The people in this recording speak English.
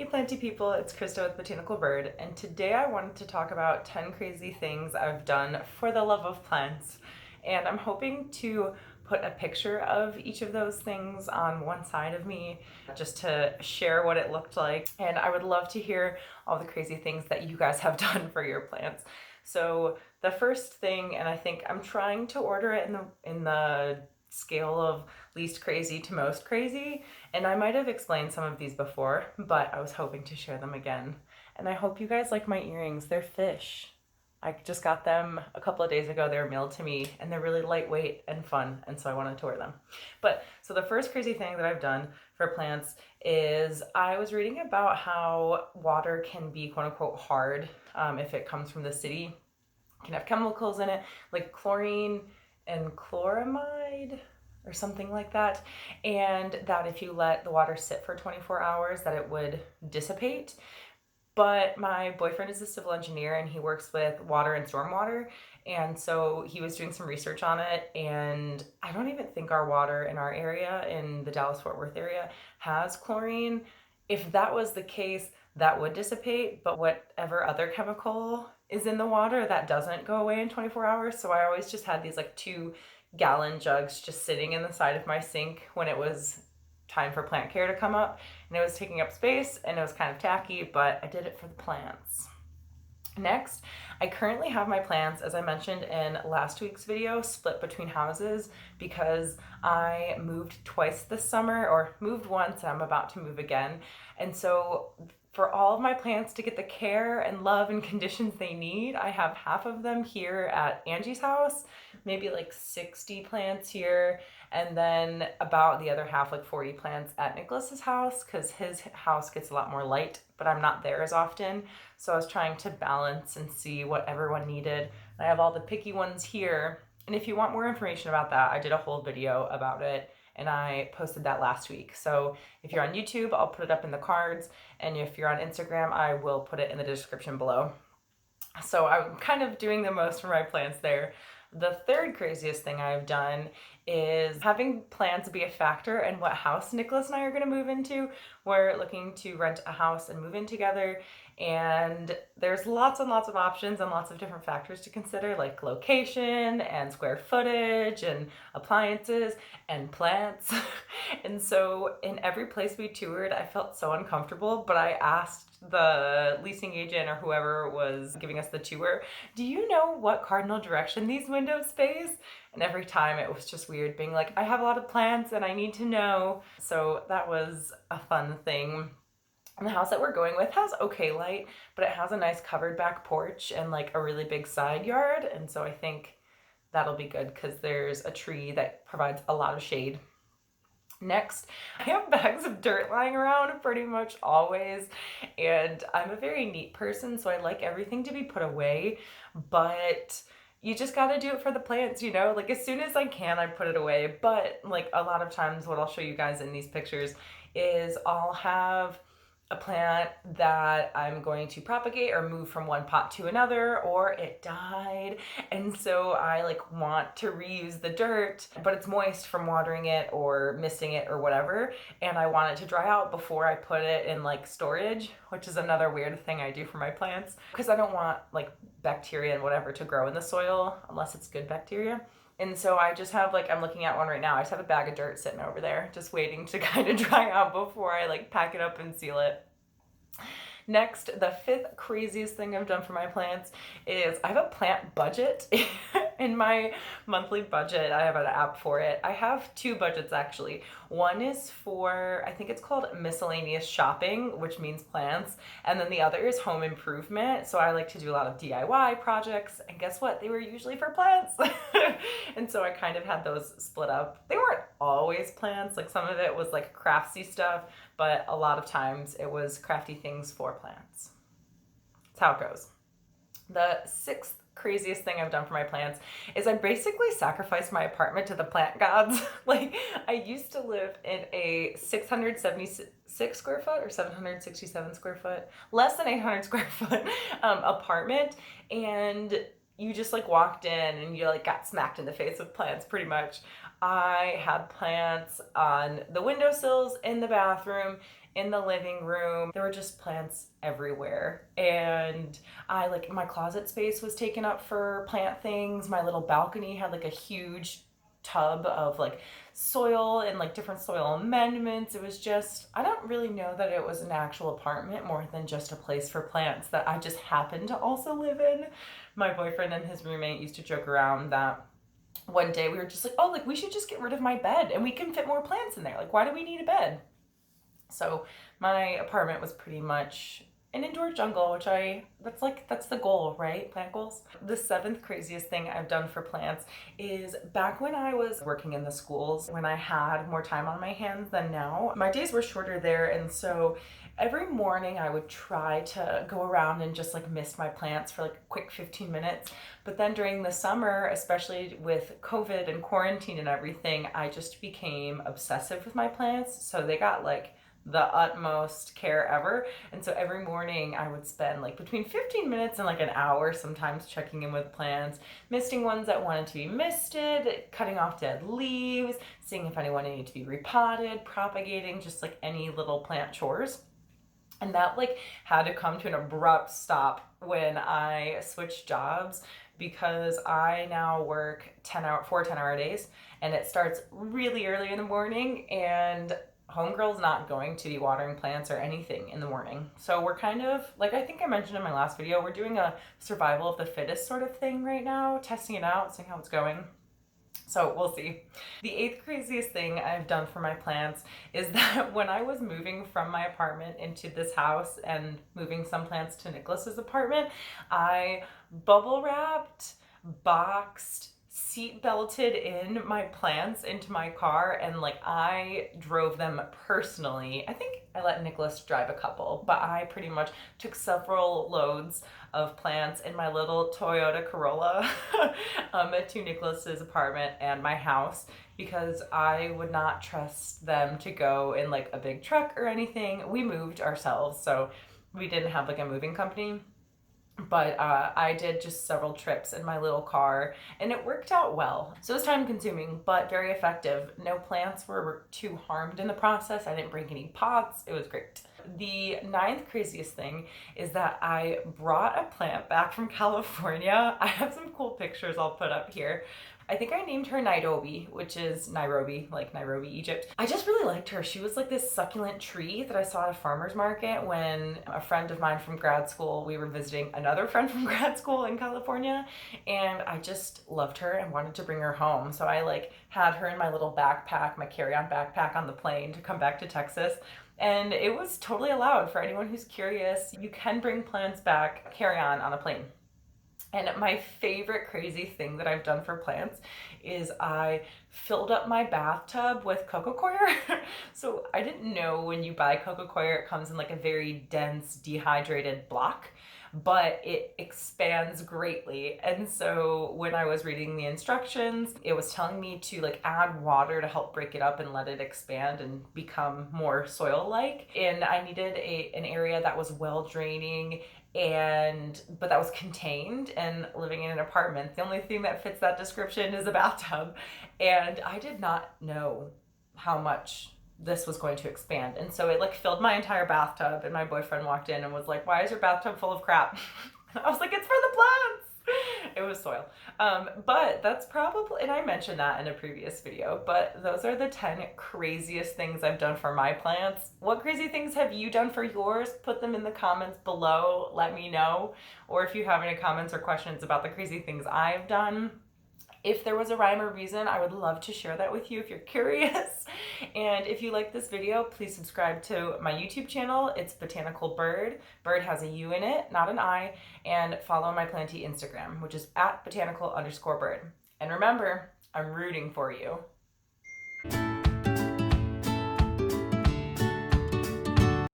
Planty people, it's Krista with Botanical Bird, and today I wanted to talk about 10 crazy things I've done for the love of plants. And I'm hoping to put a picture of each of those things on one side of me just to share what it looked like. And I would love to hear all the crazy things that you guys have done for your plants. So the first thing, and I think I'm trying to order it in the scale of least crazy to most crazy, and I might have explained some of these before, but I was hoping to share them again. And I hope you guys like my earrings. They're fish. I just got them a couple of days ago. They were mailed to me and they're really lightweight and fun, and so I wanted to wear them. But so the first crazy thing that I've done for plants is I was reading about how water can be quote unquote hard if it comes from the city. It can have chemicals in it like chlorine and chloramide or something like that, and that if you let the water sit for 24 hours that it would dissipate. But my boyfriend is a civil engineer and he works with water and stormwater, and so he was doing some research on it, and I don't even think our water in our area, in the Dallas-Fort Worth area, has chlorine. If that was the case, that would dissipate, but whatever other chemical is in the water, that doesn't go away in 24 hours. So I always just had these like 2-gallon jugs just sitting in the side of my sink when it was time for plant care to come up, and it was taking up space and it was kind of tacky, but I did it for the plants. Next, I currently have my plants, as I mentioned in last week's video, split between houses because I moved twice this summer, or moved once and I'm about to move again. And so for all of my plants to get the care and love and conditions they need, I have half of them here at Angie's house, maybe like 60 plants here, and then about the other half, like 40 plants at Nicholas's house, because his house gets a lot more light, but I'm not there as often. So I was trying to balance and see what everyone needed. I have all the picky ones here, and if you want more information about that, I did a whole video about it, and I posted that last week. So if you're on YouTube, I'll put it up in the cards, and if you're on Instagram, I will put it in the description below. So I'm kind of doing the most for my plants there. The third craziest thing I've done is having plants be a factor in what house Nicholas and I are going to move into. We're looking to rent a house and move in together, and there's lots and lots of options and lots of different factors to consider, like location and square footage and appliances and plants. And so in every place we toured, I felt so uncomfortable, but I asked the leasing agent or whoever was giving us the tour, do you know what cardinal direction these windows face? And every time it was just weird being like, I have a lot of plants and I need to know. So that was a fun thing. And the house that we're going with has okay light, but it has a nice covered back porch and like a really big side yard. And so I think that'll be good because there's a tree that provides a lot of shade. Next, I have bags of dirt lying around pretty much always, and I'm a very neat person, so I like everything to be put away, but you just got to do it for the plants, you know? Like as soon as I can, I put it away, but like a lot of times what I'll show you guys in these pictures is I'll have a plant that I'm going to propagate or move from one pot to another, or it died, and so I like want to reuse the dirt, but it's moist from watering it or misting it or whatever, and I want it to dry out before I put it in like storage, which is another weird thing I do for my plants because I don't want like bacteria and whatever to grow in the soil unless it's good bacteria. And so I just have like, I'm looking at one right now. I just have a bag of dirt sitting over there, just waiting to kind of dry out before I like pack it up and seal it. Next, the fifth craziest thing I've done for my plants is I have a plant budget. In my monthly budget, I have an app for it. I have 2 budgets actually. One is for, I think it's called miscellaneous shopping, which means plants. And then the other is home improvement. So I like to do a lot of DIY projects. And guess what? They were usually for plants. And so I kind of had those split up. They weren't always plants. Like some of it was like craftsy stuff, but a lot of times it was crafty things for plants. That's how it goes. The sixth craziest thing I've done for my plants is I basically sacrificed my apartment to the plant gods. Like I used to live in a 676 square foot or 767 square foot, less than 800 square foot apartment, and you just like walked in and you like got smacked in the face with plants pretty much. I had plants on the windowsills, in the bathroom, in the living room. There were just plants everywhere. And I like my closet space was taken up for plant things. My little balcony had like a huge tub of like soil and like different soil amendments. It was just, I don't really know that it was an actual apartment more than just a place for plants that I just happened to also live in. My boyfriend and his roommate used to joke around that one day we were just like, oh, like we should just get rid of my bed and we can fit more plants in there. Like, why do we need a bed? So my apartment was pretty much an indoor jungle, which that's the goal, right? Plant goals. The seventh craziest thing I've done for plants is back when I was working in the schools, when I had more time on my hands than now, my days were shorter there. And so every morning I would try to go around and just like mist my plants for like a quick 15 minutes. But then during the summer, especially with COVID and quarantine and everything, I just became obsessive with my plants. So they got like the utmost care ever. And so every morning I would spend like between 15 minutes and like an hour sometimes checking in with plants, misting ones that wanted to be misted, cutting off dead leaves, seeing if anyone needed to be repotted, propagating, just like any little plant chores. And that like had to come to an abrupt stop when I switched jobs, because I now work 10-hour days, and it starts really early in the morning, and homegirl's not going to be watering plants or anything in the morning. So we're kind of, like I think I mentioned in my last video, we're doing a survival of the fittest sort of thing right now, testing it out, seeing how it's going. So we'll see. The eighth craziest thing I've done for my plants is that when I was moving from my apartment into this house and moving some plants to Nicholas's apartment, I bubble wrapped, boxed, seat belted in my plants into my car, and like I drove them personally. I think I let Nicholas drive a couple, but I pretty much took several loads of plants in my little Toyota Corolla to Nicholas's apartment and my house, because I would not trust them to go in like a big truck or anything. We moved ourselves, so we didn't have like a moving company. But I did just several trips in my little car, and it worked out well. So it was time consuming, but very effective. No plants were too harmed in the process. I didn't break any pots. It was great. The ninth craziest thing is that I brought a plant back from California. I have some cool pictures I'll put up here. I think I named her Nairobi, which is Nairobi, like Nairobi, Egypt. I just really liked her. She was like this succulent tree that I saw at a farmer's market when a friend of mine from grad school, we were visiting another friend from grad school in California, and I just loved her and wanted to bring her home. So I like had her in my little backpack, my carry-on backpack on the plane to come back to Texas. And it was totally allowed for anyone who's curious. You can bring plants back, carry-on a plane. And my favorite crazy thing that I've done for plants is I filled up my bathtub with coco coir. So I didn't know when you buy coco coir, it comes in like a very dense, dehydrated block, but it expands greatly. And so when I was reading the instructions, it was telling me to like add water to help break it up and let it expand and become more soil-like. And I needed an area that was well draining, but that was contained, and living in an apartment, the only thing that fits that description is a bathtub. And I did not know how much this was going to expand, and so it like filled my entire bathtub, and my boyfriend walked in and was like, why is your bathtub full of crap? I was like, it's for the plants. It was soil. But that's probably, and I mentioned that in a previous video, but those are the 10 craziest things I've done for my plants. What crazy things have you done for yours? Put them in the comments below. Let me know. Or if you have any comments or questions about the crazy things I've done, if there was a rhyme or reason, I would love to share that with you if you're curious. And if you like this video, please subscribe to my YouTube channel. It's Botanical Bird. Bird has a U in it, not an I. And follow my planty Instagram, which is @botanical_bird. And remember, I'm rooting for you.